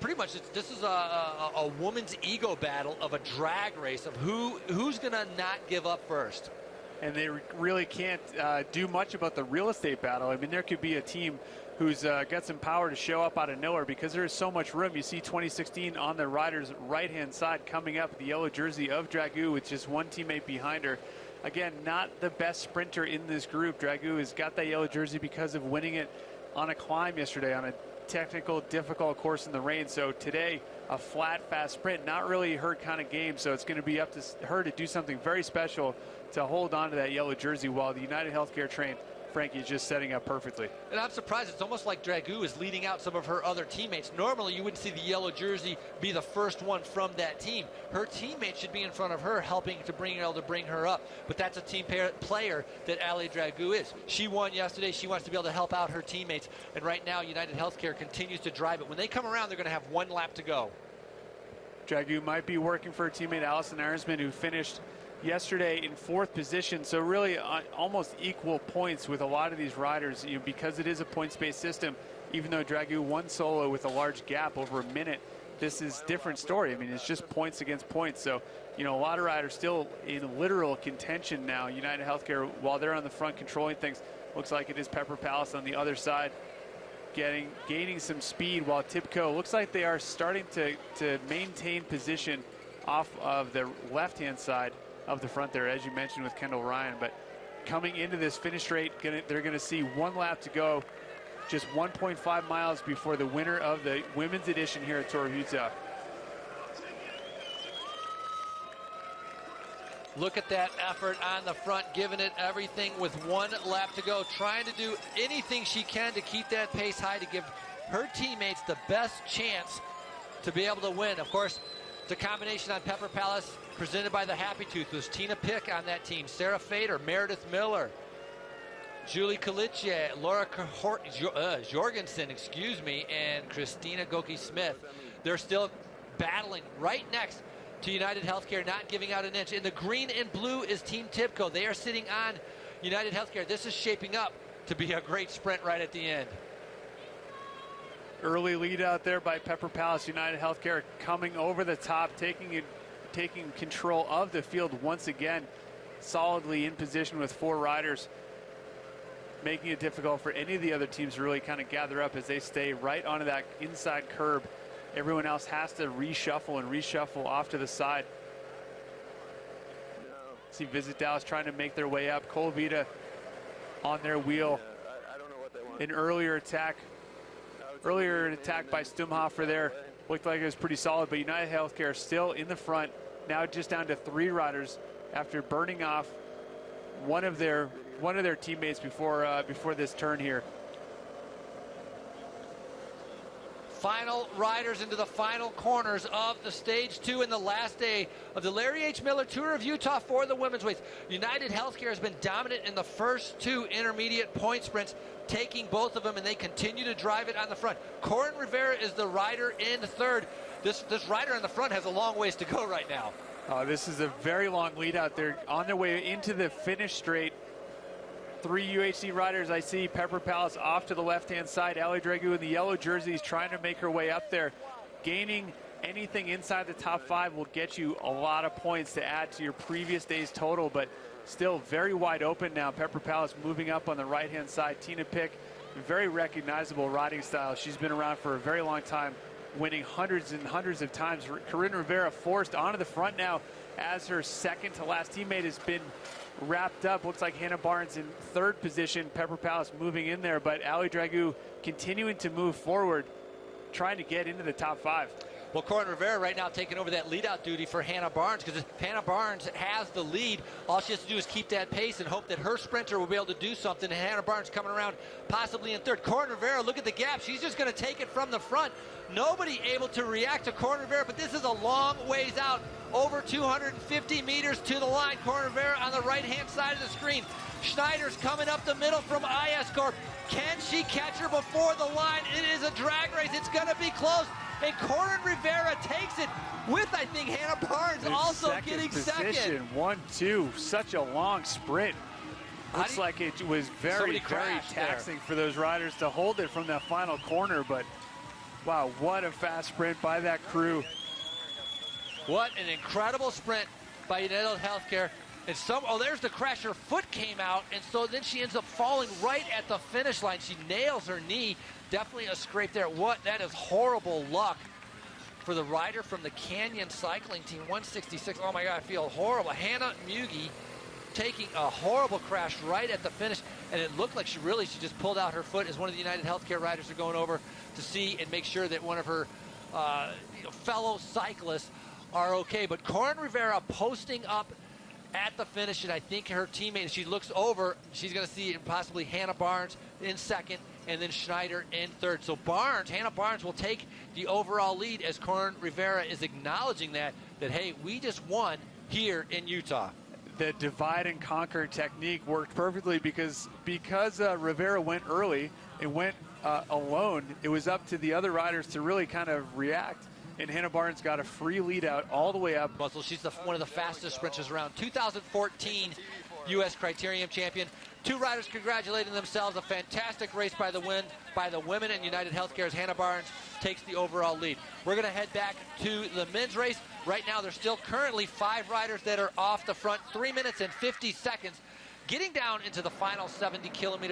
Pretty much, this is a woman's ego battle of a drag race of who's going to not give up first. And they really can't do much about the real estate battle. I mean, there could be a team who's got some power to show up out of nowhere because there is so much room. You see 2016 on the rider's right-hand side coming up, the yellow jersey of Dragoo with just one teammate behind her. Again, not the best sprinter in this group. Dragoo has got that yellow jersey because of winning it on a climb yesterday on a technical, difficult course in the rain. So today, a flat, fast sprint, not really her kind of game. So it's going to be up to her to do something very special to hold on to that yellow jersey while the United Healthcare train, Frankie, is just setting up perfectly. And I'm surprised. It's almost like Dragoo is leading out some of her other teammates. Normally, you wouldn't see the yellow jersey be the first one from that team. Her teammates should be in front of her, helping to bring her up. But that's a team player that Ali Dragoo is. She won yesterday. She wants to be able to help out her teammates. And right now, United Healthcare continues to drive it. When they come around, they're going to have one lap to go. Dragoo might be working for her teammate Allison Ahrensman, who finished yesterday in 4th position, so really almost equal points with a lot of these riders, because it is a points-based system. Even though Dragoo won solo with a large gap over a minute, this is a different story. I mean, it's just points against points. So, a lot of riders still in literal contention now. United Healthcare, while they're on the front controlling things, looks like it is Pepper Palace on the other side gaining some speed, while Tipco looks like they are starting to maintain position off of the left-hand side of the front there, as you mentioned with Kendall Ryan. But coming into this finish straight, they're going to see one lap to go, just 1.5 miles before the winner of the women's edition here at Tour of Utah. Look at that effort on the front, giving it everything with one lap to go, trying to do anything she can to keep that pace high, to give her teammates the best chance to be able to win. Of course, it's a combination on Pepper Palace presented by the Happy Tooth. There's Tina Pick on that team, Sarah Fader, Meredith Miller, Julie Kalitje, Laura Jorgensen, and Christina Goki-Smith. They're still battling right next to United Healthcare, not giving out an inch. In the green and blue is Team Tipco. They are sitting on United Healthcare. This is shaping up to be a great sprint right at the end. Early lead out there by Pepper Palace. United Healthcare coming over the top, taking control of the field once again, solidly in position with 4 riders, making it difficult for any of the other teams to really kind of gather up as they stay right onto that inside curb. Everyone else has to reshuffle off to the side. See Visit Dallas trying to make their way up. Colavita on their wheel. An earlier attack by Stumhofer there. Looked like it was pretty solid, but United Healthcare still in the front. Now just down to 3 riders after burning off one of their teammates before this turn here. Final riders into the final corners of the Stage 2 in the last day of the Larry H. Miller Tour of Utah for the women's race. United Healthcare has been dominant in the first 2 intermediate point sprints, taking both of them, and they continue to drive it on the front. Corin Rivera is the rider in 3rd. This rider in the front has a long ways to go right now. This is a very long lead out there on their way into the finish straight. 3 UHC riders. I see Pepper Palace off to the left-hand side. Ali Dragoo in the yellow jerseys trying to make her way up there. Gaining anything inside the top 5 will get you a lot of points to add to your previous day's total, but still very wide open now. Pepper Palace moving up on the right-hand side. Tina Pick, very recognizable riding style. She's been around for a very long time, winning hundreds and hundreds of times. Corinne Rivera forced onto the front now as her second to last teammate has been wrapped up. Looks like Hannah Barnes in 3rd position. Pepper Palace moving in there, but Ali Dragoo continuing to move forward, trying to get into the top 5. Well, Corin Rivera right now taking over that lead-out duty for Hannah Barnes, because if Hannah Barnes has the lead, all she has to do is keep that pace and hope that her sprinter will be able to do something. And Hannah Barnes coming around possibly in 3rd. Corin Rivera, look at the gap. She's just going to take it from the front. Nobody able to react to Corin Rivera, but this is a long ways out. Over 250 meters to the line. Corin Rivera on the right-hand side of the screen. Schneider's coming up the middle from IS Corp. Can she catch her before the line? It is a drag race. It's going to be close. And Corin Rivera takes it with, I think, Hannah Barnes also getting second. 1-2. Such a long sprint. Looks like it was very taxing for those riders to hold it from that final corner, but Wow, what a fast sprint by that crew. What an incredible sprint by United Healthcare. And there's the crash. Her foot came out, and so then she ends up falling right at the finish line. She nails her knee. Definitely a scrape there. That is horrible luck for the rider from the Canyon Cycling Team, 166. Oh my God, I feel horrible. Hannah Mugi taking a horrible crash right at the finish, and it looked like she just pulled out her foot as one of the United Healthcare riders are going over to see and make sure that one of her fellow cyclists are okay. But Corin Rivera posting up at the finish, and I think her teammate, she looks over, she's going to see possibly Hannah Barnes in second, and then Schneider in third. So Hannah Barnes will take the overall lead as Corin Rivera is acknowledging that hey, we just won here in Utah. The divide and conquer technique worked perfectly because Rivera went early and went alone. It was up to the other riders to really kind of react. And Hannah Barnes got a free lead out all the way up. Russell, she's one of the fastest sprinters around. 2014 U.S. Criterium champion. Two riders congratulating themselves. A fantastic race by the women, and United Healthcare's Hannah Barnes takes the overall lead. We're going to head back to the men's race. Right now, there's still currently 5 riders that are off the front. 3 minutes and 50 seconds. Getting down into the final 70 kilometers.